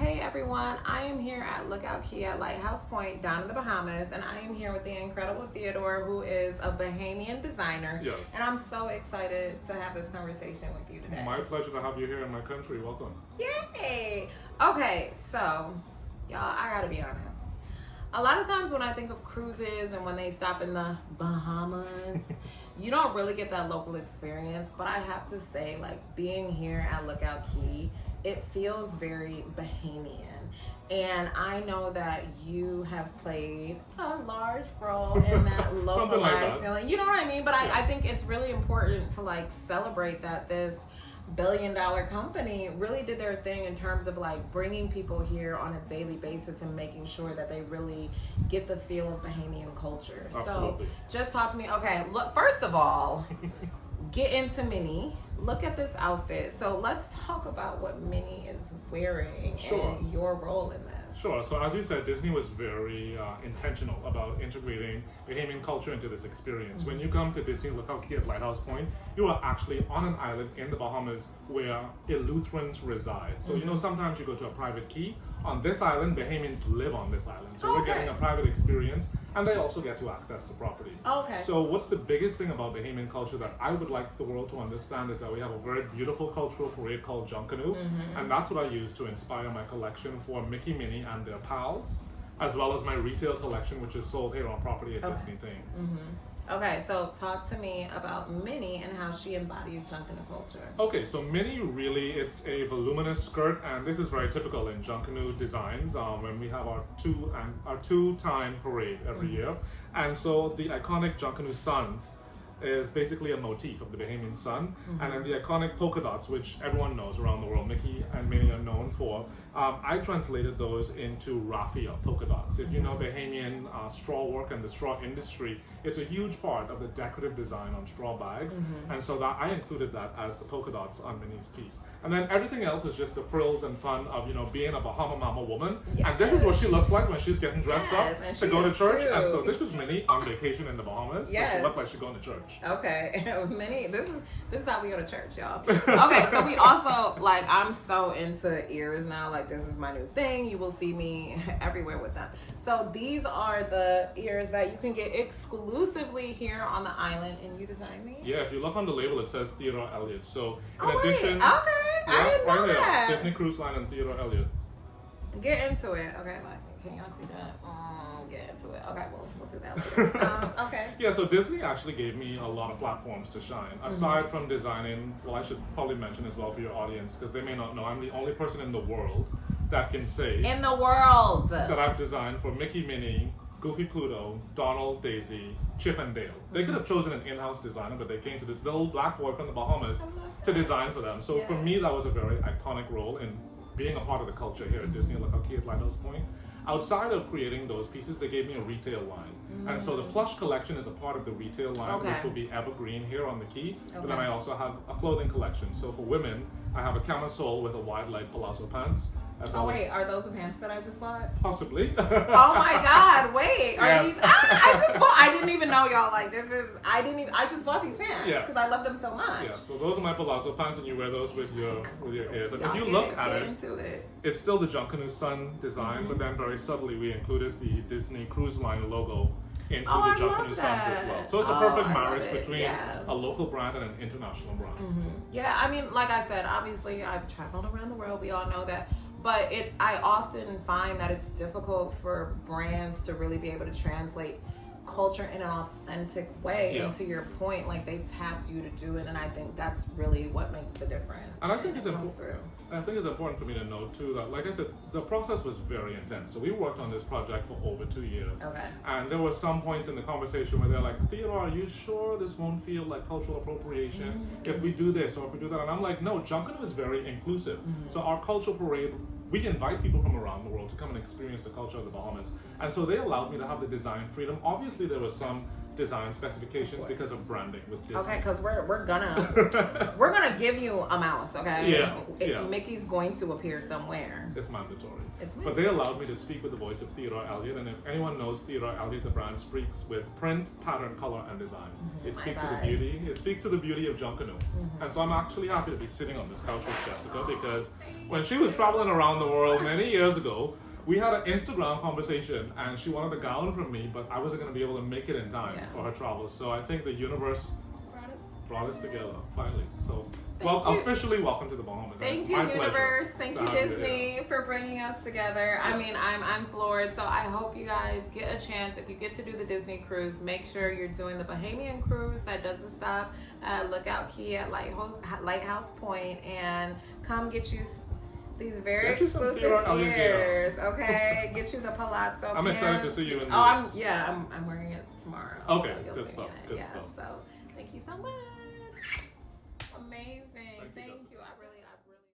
Hey everyone, I am here at Lookout Cay at Lighthouse Point down in the Bahamas, and I am here with the incredible Theodore, who is a Bahamian designer. Yes. And I'm so excited to have this conversation with you today. My pleasure to have you here in my country. Welcome. Yay! Okay, so, y'all, I gotta be honest. A lot of times when I think of cruises and when they stop in the Bahamas, you don't really get that local experience, but I have to say, like, being here at Lookout Cay, it feels very Bahamian. And I know that you have played a large role in that localized feeling. You know what I mean? But I think it's really important to like celebrate that this billion-dollar company really did their thing in terms of like bringing people here on a daily basis and making sure that they really get the feel of Bahamian culture. Absolutely. So just talk to me. Okay, look, first of all, get into Minnie. Look at this outfit. So let's talk about what Minnie is wearing and your role in this. Sure. So as you said, Disney was very intentional about integrating Bahamian culture into this experience. When you come to Disney Lookout Cay at Lighthouse Point, you are actually on an island in the Bahamas where Eleutherians reside. So you know, sometimes you go to a private key. On this island, Bahamians live on this island. So we're getting a private experience, and they also get to access the property. Okay. So what's the biggest thing about Bahamian culture that I would like the world to understand is that we have a very beautiful cultural parade called Junkanoo, and that's what I use to inspire my collection for Mickey, Minnie, and their pals, as well as my retail collection, which is sold here on property at Disney Things. Okay, so talk to me about Minnie and how she embodies Junkanoo culture. Okay, so Minnie really, it's a voluminous skirt, and this is very typical in Junkanoo designs when we have our two-time parade every year. And so the iconic Junkanoo suns is basically a motif of the Bahamian sun, and then the iconic polka dots, which everyone knows around the world, Mickey and Minnie are known for. I translated those into raffia polka dots. If you know Bahamian straw work and the straw industry, it's a huge part of the decorative design on straw bags, and so that I included that as the polka dots on Minnie's piece. And then everything else is just the frills and fun of, you know, being a Bahama mama woman. And this is what she looks like when she's getting dressed up to go to church. Cute. And so this is Minnie on vacation in the Bahamas. But she looks like she's going to church. Okay, Minnie, this is how we go to church, y'all. Okay, so we also, like, I'm so into ears now. Like, this is my new thing. You will see me everywhere with them. So these are the ears that you can get exclusively here on the island, and you designed these? Yeah, if you look on the label, it says Theodore Elyett. So in addition, I didn't know that. Disney Cruise Line and Theodore Elyett. Get into it. Okay, like, can y'all see that? Get into it. Okay, we'll do that later. Okay. Yeah, so Disney actually gave me a lot of platforms to shine. Aside from designing, well, I should probably mention as well for your audience, because they may not know, I'm the only person in the world that can say in the world that I've designed for Mickey, Minnie, Goofy, Pluto, Donald, Daisy, Chip, and Dale. They could have chosen an in-house designer, but they came to this little black boy from the Bahamas to design for them. So for me, that was a very iconic role in being a part of the culture here at Disney Lookout Cay at Lighthouse Point. Outside of creating those pieces, they gave me a retail line. And so the plush collection is a part of the retail line, which will be evergreen here on the Key. But then I also have a clothing collection. So for women, I have a camisole with a wide leg palazzo pants. Are those the pants that I just bought? Possibly. Oh my God! Wait, are these? I didn't even know y'all. Like this is. I just bought these pants because I love them so much. Yeah. So those are my palazzo pants, and you wear those with your ears. And if you look at it, it's still the Junkanoo Sun design, but then very subtly we included the Disney Cruise Line logo into the Junkanoo Suns as well. So it's a perfect marriage between a local brand and an international brand. Yeah, I mean, like I said, obviously I've traveled around the world. We all know that. But I often find that it's difficult for brands to really be able to translate culture in an authentic way. And to your point, like they tapped you to do it, and I think that's really what makes the difference. And I think it's important for me to note too that, like I said, the process was very intense. So we worked on this project for over 2 years. And there were some points in the conversation where they're like, Theodore, are you sure this won't feel like cultural appropriation if we do this or if we do that? And I'm like, no, Junkanoo is very inclusive. So our cultural parade, we invite people from around the world to come and experience the culture of the Bahamas. And so they allowed me to have the design freedom. Obviously, there was some design specifications because of branding with Disney. Okay, because we're gonna give you a mouse. Okay. Yeah. Mickey's going to appear somewhere. It's mandatory. But they allowed me to speak with the voice of Theodore, Elyett, and if anyone knows Theodore, Elyett, the brand speaks with print, pattern, color, and design. It speaks to the beauty. It speaks to the beauty of Junkanoo. And so I'm actually happy to be sitting on this couch with Jessica because when she was traveling around the world many years ago, we had an Instagram conversation and she wanted a gown from me, but I wasn't going to be able to make it in time for her travels. So I think the universe brought us together finally. So officially welcome to the Bahamas. Thank you, universe. Thank you, Disney, for bringing us together. Yes. I mean, I'm floored. So I hope you guys get a chance. If you get to do the Disney cruise, make sure you're doing the Bahamian cruise that doesn't stop at Lookout Cay at Lighthouse Point, and come get you these very exclusive ears. Okay, get you the Palazzo. I'm excited to see you in these. I'm wearing it tomorrow. Okay, so good stuff. Good stuff. So thank you so much. Amazing. Thank you.